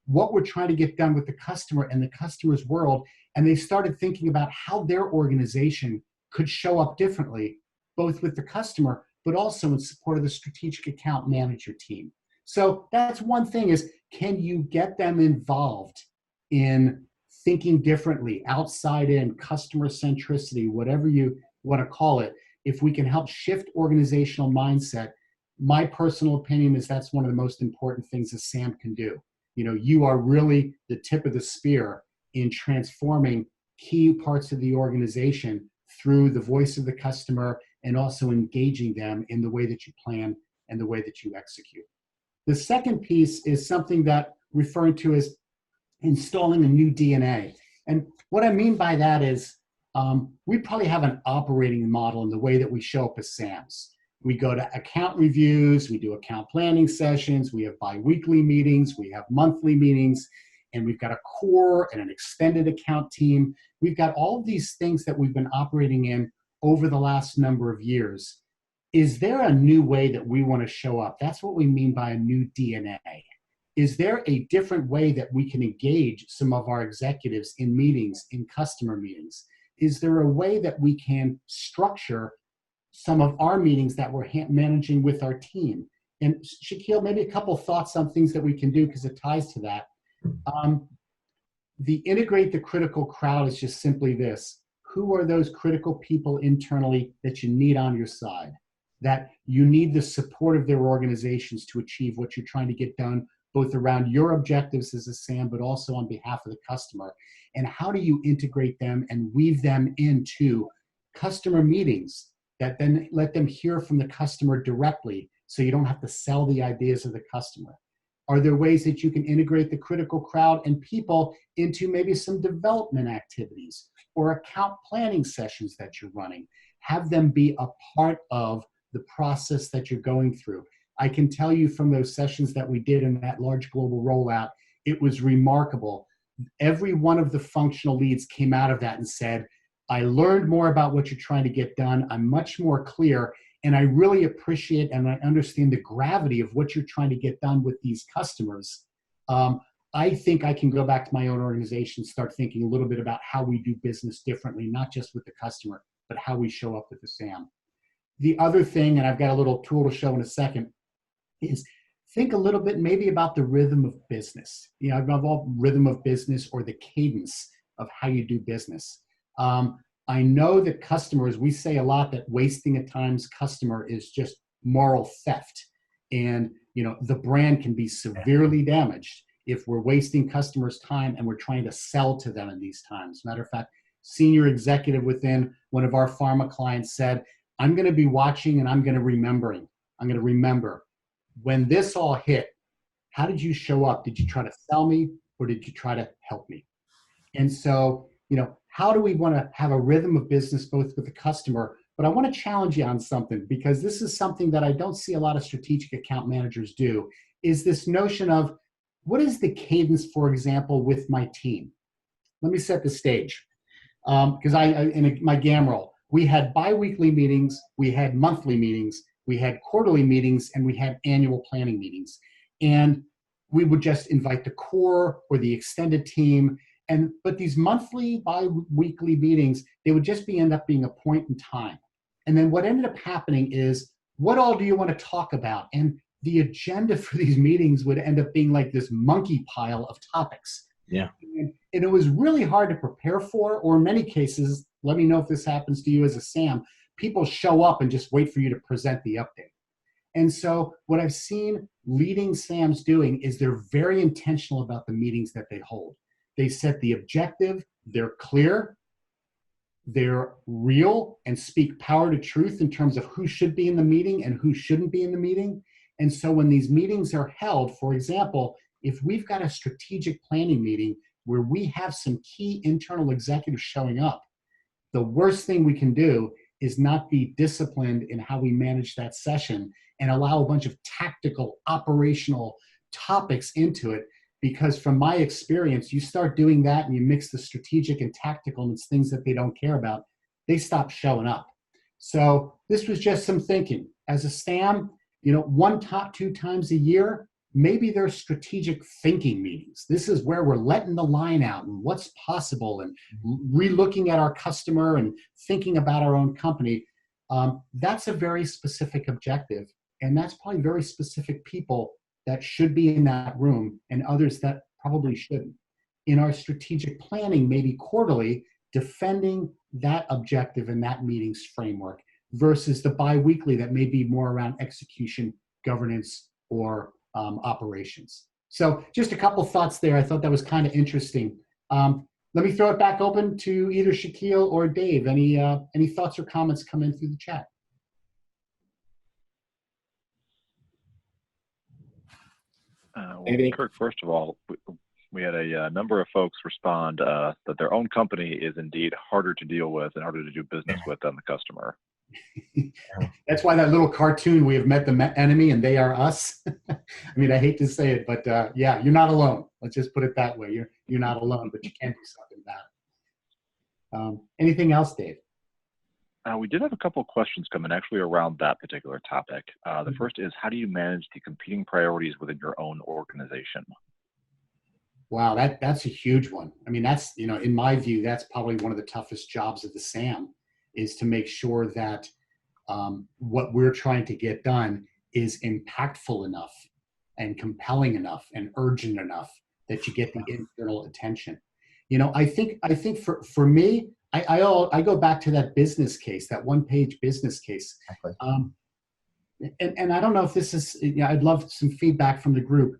[SPEAKER 3] what we're trying to get done with the customer and the customer's world. And they started thinking about how their organization could show up differently, both with the customer, but also in support of the strategic account manager team. So that's one thing, is can you get them involved in thinking differently, outside in, customer centricity, whatever you want to call it. If we can help shift organizational mindset, my personal opinion is that's one of the most important things a SAM can do. You are really the tip of the spear in transforming key parts of the organization through the voice of the customer and also engaging them in the way that you plan and the way that you execute. The second piece is something that referring to as installing a new DNA. And what I mean by that is we probably have an operating model in the way that we show up as SAMs. We go to account reviews, we do account planning sessions, we have bi-weekly meetings, we have monthly meetings, and we've got a core and an extended account team. We've got all of these things that we've been operating in over the last number of years. Is there a new way that we want to show up? That's what we mean by a new DNA. Is there a different way that we can engage some of our executives in meetings, in customer meetings? Is there a way that we can structure some of our meetings that we're managing with our team? And Shaquille, maybe a couple of thoughts on things that we can do because it ties to that. The integrate the critical crowd is just simply this. Who are those critical people internally that you need on your side? That you need the support of their organizations to achieve what you're trying to get done, both around your objectives as a SAM, but also on behalf of the customer. And how do you integrate them and weave them into customer meetings that then let them hear from the customer directly so you don't have to sell the ideas of the customer? Are there ways that you can integrate the critical crowd and people into maybe some development activities or account planning sessions that you're running? Have them be a part of the process that you're going through. I can tell you from those sessions that we did in that large global rollout, it was remarkable. Every one of the functional leads came out of that and said, I learned more about what you're trying to get done. I'm much more clear, and I really appreciate and I understand the gravity of what you're trying to get done with these customers. I think I can go back to my own organization, start thinking a little bit about how we do business differently, not just with the customer, but how we show up with the SAM. The other thing, and I've got a little tool to show in a second, is think a little bit maybe about the rhythm of business. You know, above all, rhythm of business or the cadence of how you do business. I know that customers, we say a lot that wasting a time's customer is just moral theft. And, you know, the brand can be severely damaged if we're wasting customers' time and we're trying to sell to them in these times. Matter of fact, senior executive within one of our pharma clients said, I'm going to be watching and I'm going to remember when this all hit, how did you show up? Did you try to sell me or did you try to help me? And so, you know, how do we want to have a rhythm of business both with the customer? But I want to challenge you on something because this is something that I don't see a lot of strategic account managers do, is this notion of what is the cadence, for example, with my team? Let me set the stage. Because in my GAM role, we had bi-weekly meetings, we had monthly meetings, we had quarterly meetings, and we had annual planning meetings. And we would just invite the core or the extended team. But these monthly, bi-weekly meetings, they would just end up being a point in time. And then what ended up happening is, what all do you want to talk about? And the agenda for these meetings would end up being like this monkey pile of topics.
[SPEAKER 2] Yeah.
[SPEAKER 3] And it was really hard to prepare for, or in many cases, let me know if this happens to you as a SAM, people show up and just wait for you to present the update. And so what I've seen leading SAMs doing is they're very intentional about the meetings that they hold. They set the objective, they're clear, they're real, and speak power to truth in terms of who should be in the meeting and who shouldn't be in the meeting. And so when these meetings are held, for example, if we've got a strategic planning meeting where we have some key internal executives showing up, the worst thing we can do is not be disciplined in how we manage that session and allow a bunch of tactical, operational topics into it. Because from my experience, you start doing that and you mix the strategic and tactical and it's things that they don't care about, they stop showing up. So this was just some thinking. As a SAM, you know, 2 times a year, maybe there's strategic thinking meetings. This is where we're letting the line out and what's possible and re-looking at our customer and thinking about our own company. That's a very specific objective. And that's probably very specific people that should be in that room and others that probably shouldn't. In our strategic planning, maybe quarterly, defending that objective and that meeting's framework versus the bi-weekly that may be more around execution, governance, or operations. So just a couple thoughts there. I thought that was kind of interesting. Let me throw it back open to either Shaquille or Dave. Any thoughts or comments come in through the chat?
[SPEAKER 1] Well, Kirk, first of all, We had a number of folks respond that their own company is indeed harder to deal with and harder to do business with than the customer.
[SPEAKER 3] That's why that little cartoon, we have met the enemy and they are us. I mean, I hate to say it, but yeah, you're not alone. Let's just put it that way. You're not alone, but you can do something about it. Anything else, Dave?
[SPEAKER 1] We did have a couple of questions come in actually around that particular topic. The first is, how do you manage the competing priorities within your own organization?
[SPEAKER 3] Wow, that's a huge one. I mean, that's, in my view, that's probably one of the toughest jobs of the SAM, is to make sure that what we're trying to get done is impactful enough and compelling enough and urgent enough that you get the internal attention. I think for me, I go back to that business case, that one-page business case.
[SPEAKER 2] Exactly.
[SPEAKER 3] And I don't know if this is, I'd love some feedback from the group.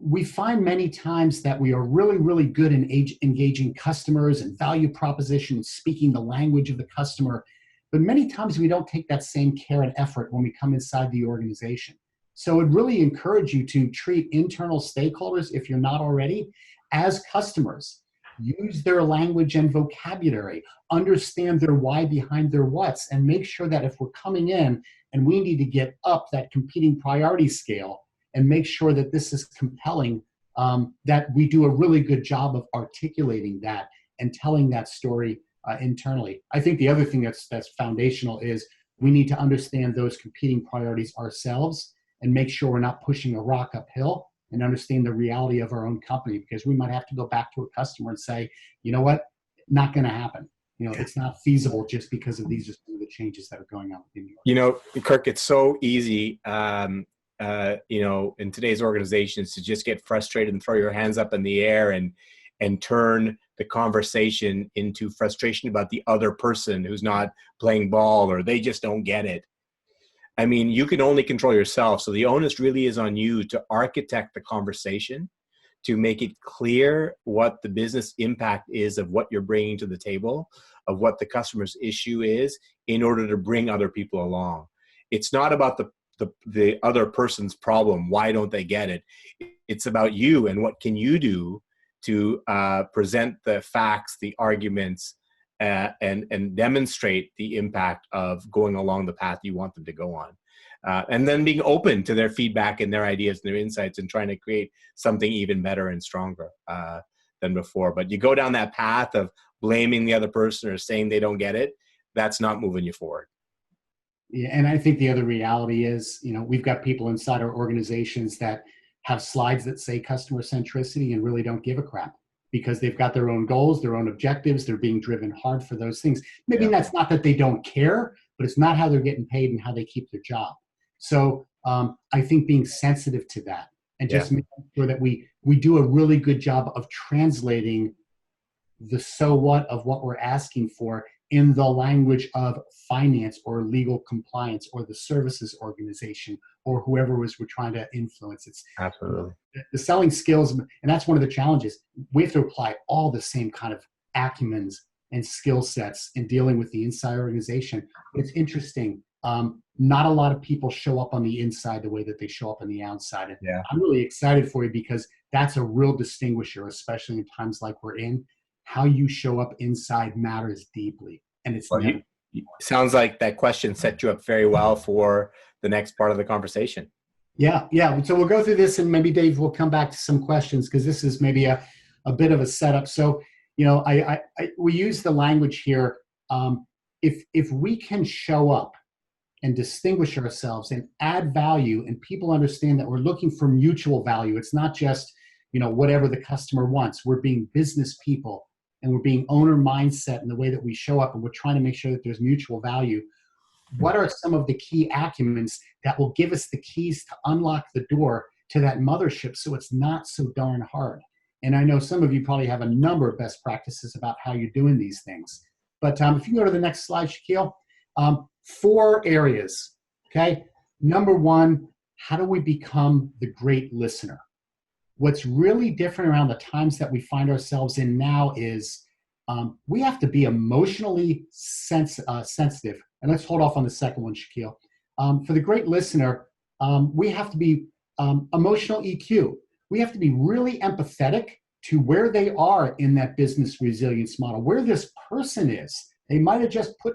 [SPEAKER 3] We find many times that we are really, really good in engaging customers and value propositions, speaking the language of the customer, but many times we don't take that same care and effort when we come inside the organization. So I'd really encourage you to treat internal stakeholders, if you're not already, as customers. Use their language and vocabulary, understand their why behind their what's, and make sure that if we're coming in and we need to get up that competing priority scale and make sure that this is compelling, that we do a really good job of articulating that and telling that story internally. I think the other thing that's foundational is we need to understand those competing priorities ourselves and make sure we're not pushing a rock uphill, and understand the reality of our own company, because we might have to go back to a customer and say, you know what, not going to happen. It's not feasible just because of these are some of the changes that are going on within the organization.
[SPEAKER 2] Kirk, it's so easy, in today's organizations to just get frustrated and throw your hands up in the air and turn the conversation into frustration about the other person who's not playing ball, or they just don't get it. I mean, you can only control yourself. So the onus really is on you to architect the conversation, to make it clear what the business impact is of what you're bringing to the table, of what the customer's issue is, in order to bring other people along. It's not about the other person's problem. Why don't they get it? It's about you and what can you do to present the facts, the arguments, and demonstrate the impact of going along the path you want them to go on. And then being open to their feedback and their ideas and their insights, and trying to create something even better and stronger than before. But you go down that path of blaming the other person or saying they don't get it, that's not moving you forward.
[SPEAKER 3] Yeah, and I think the other reality is, we've got people inside our organizations that have slides that say customer centricity and really don't give a crap, because they've got their own goals, their own objectives. They're being driven hard for those things. Maybe that's not that they don't care, but it's not how they're getting paid and how they keep their job. So I think being sensitive to that and just making sure that we do a really good job of translating the so what of what we're asking for in the language of finance or legal compliance or the services organization or whoever we're trying to influence. It's
[SPEAKER 2] absolutely
[SPEAKER 3] the selling skills, and that's one of the challenges. We have to apply all the same kind of acumens and skill sets in dealing with the inside organization. It's interesting. Not a lot of people show up on the inside the way that they show up on the outside. And I'm really excited for you, because that's a real distinguisher, especially in times like we're in. How you show up inside matters deeply. And it's
[SPEAKER 2] sounds like that question set you up very well for the next part of the conversation.
[SPEAKER 3] Yeah. So we'll go through this, and maybe Dave will come back to some questions, because this is maybe a bit of a setup. So, we use the language here. If we can show up and distinguish ourselves and add value, and people understand that we're looking for mutual value, it's not just, whatever the customer wants. We're being business people, and we're being owner mindset in the way that we show up, and we're trying to make sure that there's mutual value. What are some of the key acumens that will give us the keys to unlock the door to that mothership so it's not so darn hard? And I know some of you probably have a number of best practices about how you're doing these things. But if you go to the next slide, Shaquille, 4 areas, okay? Number 1, how do we become the great listener? What's really different around the times that we find ourselves in now is we have to be emotionally sensitive. And let's hold off on the second one, Shaquille. For the great listener, we have to be emotional EQ. We have to be really empathetic to where they are in that business resilience model, where this person is. They might have just put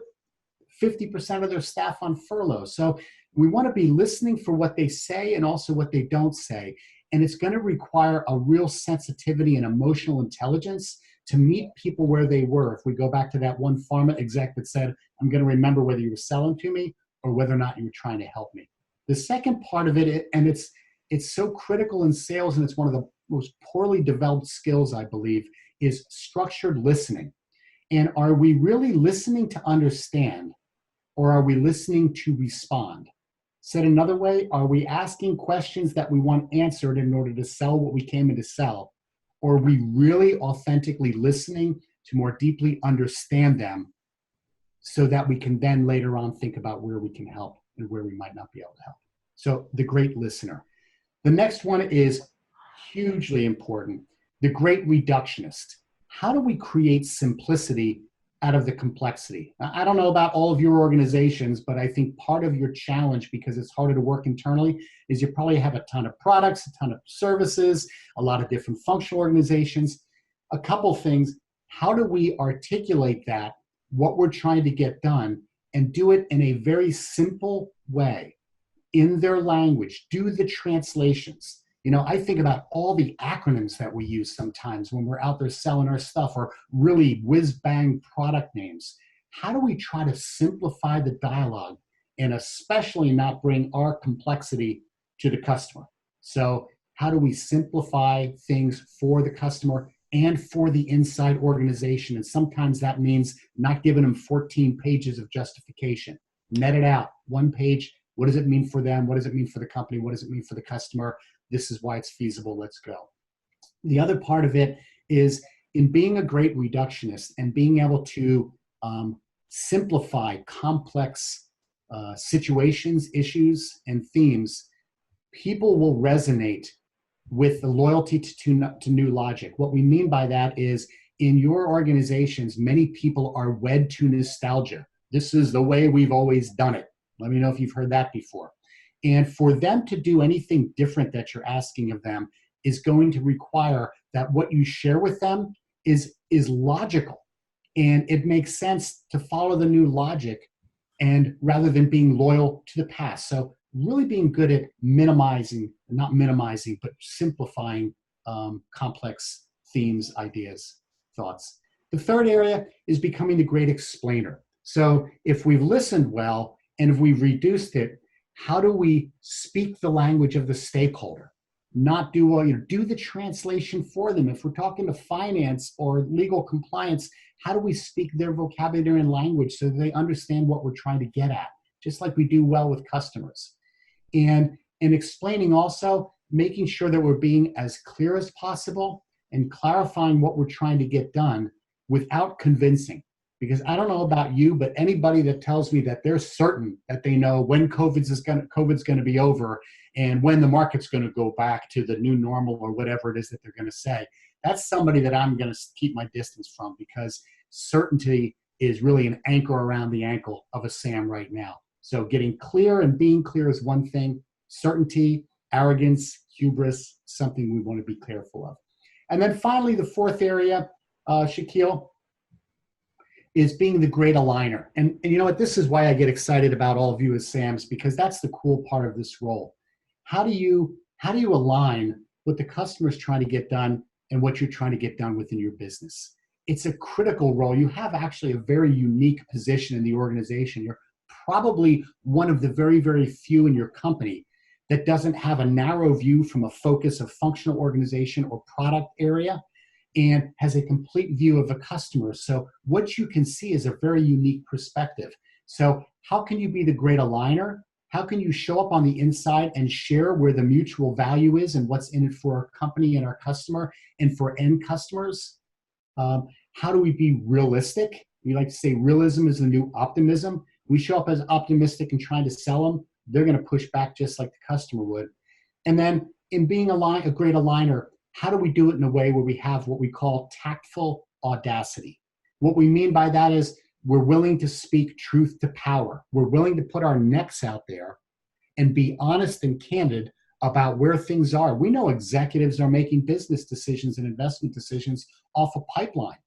[SPEAKER 3] 50% of their staff on furlough. So we want to be listening for what they say and also what they don't say. And it's going to require a real sensitivity and emotional intelligence to meet people where they were. If we go back to that one pharma exec that said, I'm going to remember whether you were selling to me or whether or not you were trying to help me. The second part of it, and it's so critical in sales, and it's one of the most poorly developed skills, I believe, is structured listening. And are we really listening to understand, or are we listening to respond? Said another way, are we asking questions that we want answered in order to sell what we came in to sell? Or are we really authentically listening to more deeply understand them so that we can then later on think about where we can help and where we might not be able to help? So the great listener. The next one is hugely important, the great reductionist. How do we create simplicity out of the complexity? I don't know about all of your organizations, but I think part of your challenge, because it's harder to work internally, is you probably have a ton of products, a ton of services, a lot of different functional organizations. A couple things, how do we articulate that, what we're trying to get done, and do it in a very simple way, in their language, do the translations. You know, I think about all the acronyms that we use sometimes when we're out there selling our stuff, or really whiz-bang product names. How do we try to simplify the dialogue and especially not bring our complexity to the customer? So how do we simplify things for the customer and for the inside organization? And sometimes that means not giving them 14 pages of justification. Net it out, one page. What does it mean for them? What does it mean for the company? What does it mean for the customer? This is why it's feasible. Let's go. The other part of it is in being a great reductionist and being able to simplify complex situations, issues, and themes, people will resonate with the loyalty to new logic. What we mean by that is in your organizations, many people are wed to nostalgia. This is the way we've always done it. Let me know if you've heard that before. And for them to do anything different that you're asking of them is going to require that what you share with them is logical. And it makes sense to follow the new logic and rather than being loyal to the past. So really being good at not minimizing, but simplifying complex themes, ideas, thoughts. The third area is becoming the great explainer. So if we've listened well and if we've reduced it, how do we speak the language of the stakeholder? Not do the translation for them. If we're talking to finance or legal compliance, how do we speak their vocabulary and language so that they understand what we're trying to get at, just like we do well with customers? And explaining also, making sure that we're being as clear as possible and clarifying what we're trying to get done without convincing. Because I don't know about you, but anybody that tells me that they're certain that they know when COVID's going to be over and when the market's going to go back to the new normal or whatever it is that they're going to say, that's somebody that I'm going to keep my distance from, because certainty is really an anchor around the ankle of a SAM right now. So getting clear and being clear is one thing. Certainty, arrogance, hubris, something we want to be careful of. And then finally, the fourth area, Shaquille, is being the great aligner. And you know what, this is why I get excited about all of you as SAMs, because that's the cool part of this role. How do you align what the customer's trying to get done and what you're trying to get done within your business? It's a critical role. You have actually a very unique position in the organization. You're probably one of the very, very few in your company that doesn't have a narrow view from a focus of functional organization or product area, and has a complete view of the customer. So what you can see is a very unique perspective. So how can you be the great aligner? How can you show up on the inside and share where the mutual value is and what's in it for our company and our customer and for end customers? How do we be realistic? We like to say realism is the new optimism. We show up as optimistic and trying to sell them, they're going to push back just like the customer would. And then in being a great aligner, how do we do it in a way where we have what we call tactful audacity? What we mean by that is we're willing to speak truth to power. We're willing to put our necks out there and be honest and candid about where things are. We know executives are making business decisions and investment decisions off a pipeline,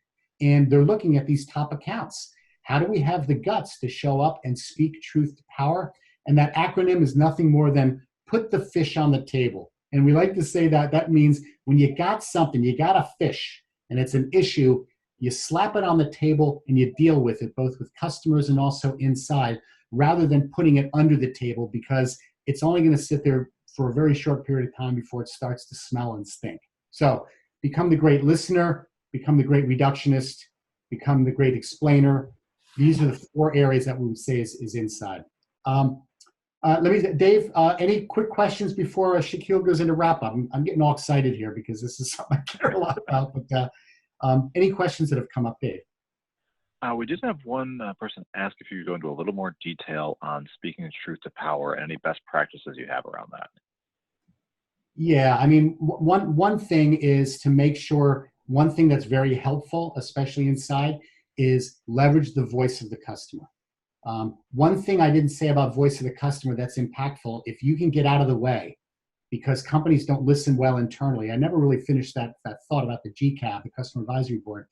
[SPEAKER 3] and they're looking at these top accounts. How do we have the guts to show up and speak truth to power? And that acronym is nothing more than put the fish on the table. And we like to say that that means when you got something, you got a fish, and it's an issue, you slap it on the table and you deal with it, both with customers and also inside, rather than putting it under the table, because it's only going to sit there for a very short period of time before it starts to smell and stink. So become the great listener, become the great reductionist, become the great explainer. These are the 4 areas that we would say is inside. Dave, any quick questions before Shaquille goes into wrap up? I'm getting all excited here because this is something I care a lot about, but any questions that have come up, Dave?
[SPEAKER 1] We did have one person ask if you could go into a little more detail on speaking truth to power and any best practices you have around that.
[SPEAKER 3] Yeah, I mean, one thing is to make sure, one thing that's very helpful, especially inside, is leverage the voice of the customer. One thing I didn't say about voice of the customer that's impactful, if you can get out of the way, because companies don't listen well internally. I never really finished that thought about the GCAB, the Customer Advisory Board.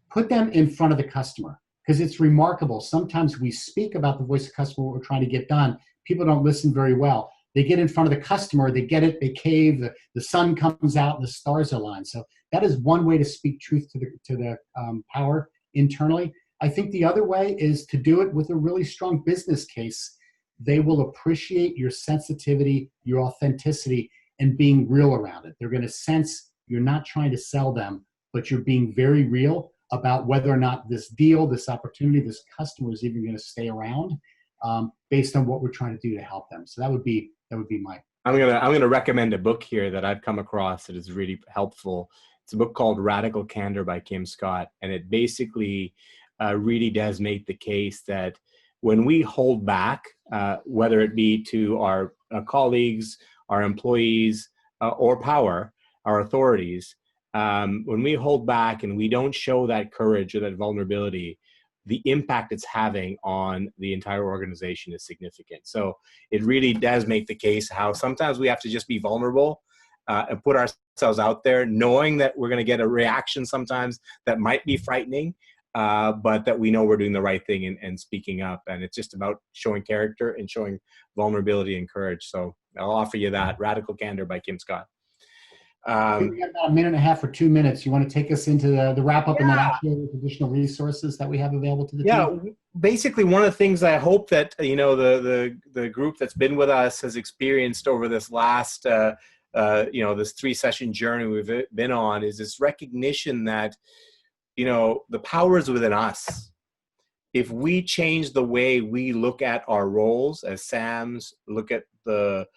[SPEAKER 3] Put them in front of the customer, because it's remarkable. Sometimes we speak about the voice of the customer, what we're trying to get done. People don't listen very well. They get in front of the customer, they get it, they cave, the sun comes out, and the stars align. So that is one way to speak truth to the power internally. I think the other way is to do it with a really strong business case. They will appreciate your sensitivity, your authenticity, and being real around it. They're going to sense you're not trying to sell them, but you're being very real about whether or not this deal, this opportunity, this customer is even going to stay around, based on what we're trying to do to help them. So that would be my.
[SPEAKER 2] I'm gonna recommend a book here that I've come across that is really helpful. It's a book called Radical Candor by Kim Scott, and it basically really does make the case that when we hold back, whether it be to our colleagues, our employees, or power, our authorities, when we hold back and we don't show that courage or that vulnerability, the impact it's having on the entire organization is significant. So it really does make the case how sometimes we have to just be vulnerable and put ourselves out there, knowing that we're going to get a reaction sometimes that might be frightening, but that we know we're doing the right thing and speaking up. And it's just about showing character and showing vulnerability and courage. So I'll offer you that, Radical Candor by Kim Scott.
[SPEAKER 3] We got about a minute and a half or 2 minutes. You want to take us into the wrap up and then actual additional resources that we have available to the team?
[SPEAKER 2] Basically, one of the things I hope that the group that's been with us has experienced over this last this 3-session journey we've been on is this recognition that the power is within us. If we change the way we look at our roles as SAMs, look at the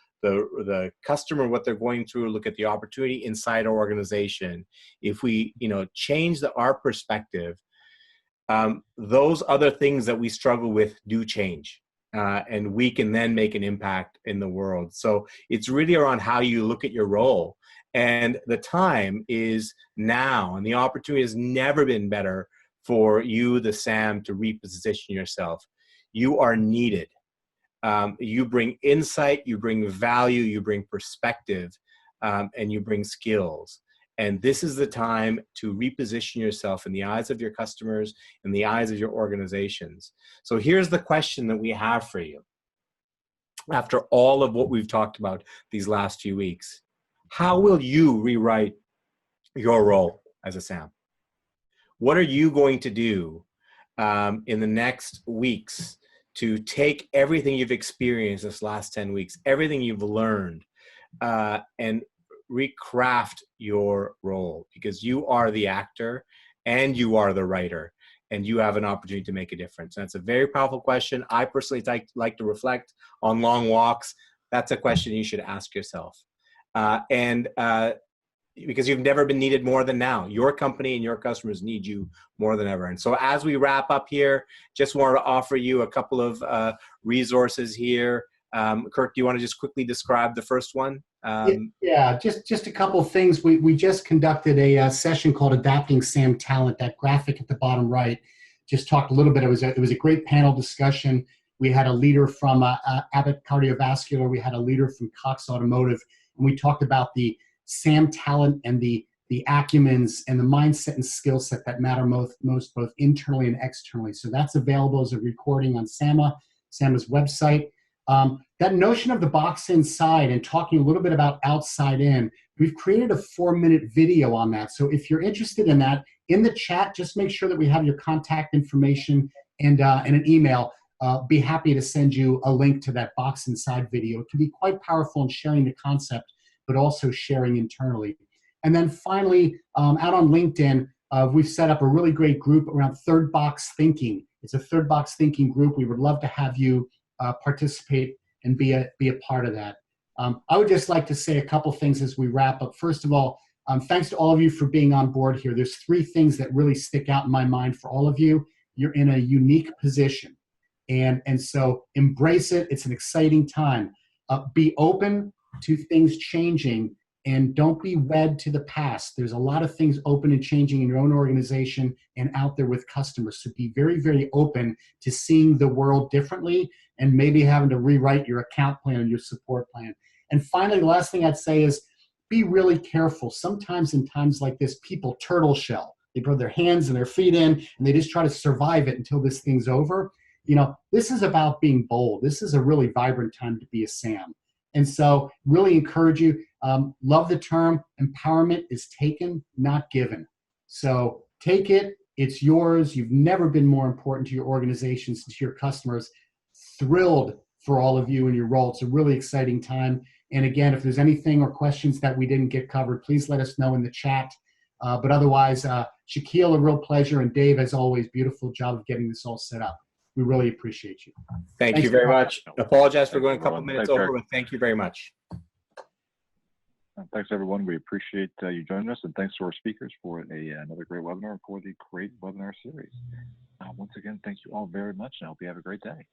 [SPEAKER 2] customer, what they're going through, look at the opportunity inside our organization. If we, change our perspective, those other things that we struggle with do change, and we can then make an impact in the world. So it's really around how you look at your role, and the time is now, and the opportunity has never been better for you, the SAM, to reposition yourself. You are needed. You bring insight, you bring value, you bring perspective, and you bring skills. And this is the time to reposition yourself in the eyes of your customers, in the eyes of your organizations. So here's the question that we have for you. After all of what we've talked about these last few weeks, how will you rewrite your role as a SAM? What are you going to do in the next weeks to take everything you've experienced this last 10 weeks, everything you've learned, and recraft your role? Because you are the actor and you are the writer, and you have an opportunity to make a difference. And it's a very powerful question. I personally like to reflect on long walks. That's a question you should ask yourself. Because you've never been needed more than now. Your company and your customers need you more than ever. And so as we wrap up here, just wanted to offer you a couple of resources here. Kirk, do you want to just quickly describe the first one?
[SPEAKER 3] Just a couple of things. We just conducted a session called Adapting SAM Talent. That graphic at the bottom right just talked a little bit. It was a great panel discussion. We had a leader from Abbott Cardiovascular. We had a leader from Cox Automotive. And we talked about the SAM talent and the acumens and the mindset and skill set that matter most both internally and externally. So that's available as a recording on SAMA's website. That notion of the box inside and talking a little bit about outside in, we've created a 4-minute video on that. So if you're interested in that, in the chat, just make sure that we have your contact information and an email. Be happy to send you a link to that box inside video. It can be quite powerful in sharing the concept, but also sharing internally. And then finally, out on LinkedIn, we've set up a really great group around third box thinking. It's a third box thinking group. We would love to have you participate and be a part of that. I would just like to say a couple things as we wrap up. First of all, thanks to all of you for being on board here. There's 3 things that really stick out in my mind for all of you. You're in a unique position. And so embrace it. It's an exciting time. Be open to things changing and don't be wed to the past. There's a lot of things open and changing in your own organization and out there with customers. So be very, very open to seeing the world differently and maybe having to rewrite your account plan and your support plan. And finally, the last thing I'd say is be really careful. Sometimes in times like this, people turtle shell. They put their hands and their feet in and they just try to survive it until this thing's over. You know, this is about being bold. This is a really vibrant time to be a SAM. And so really encourage you, love the term, empowerment is taken, not given. So take it, it's yours. You've never been more important to your organizations and to your customers. Thrilled for all of you in your role. It's a really exciting time. And again, if there's anything or questions that we didn't get covered, please let us know in the chat. But otherwise, Shaquille, a real pleasure. And Dave, as always, beautiful job of getting this all set up. We really appreciate you.
[SPEAKER 2] Thank you very much. Apologize for going a couple minutes over, but thank you very much.
[SPEAKER 1] Thanks, everyone. We appreciate you joining us, and thanks to our speakers for another great webinar for the Create Webinar Series. Once again, thank you all very much, and I hope you have a great day.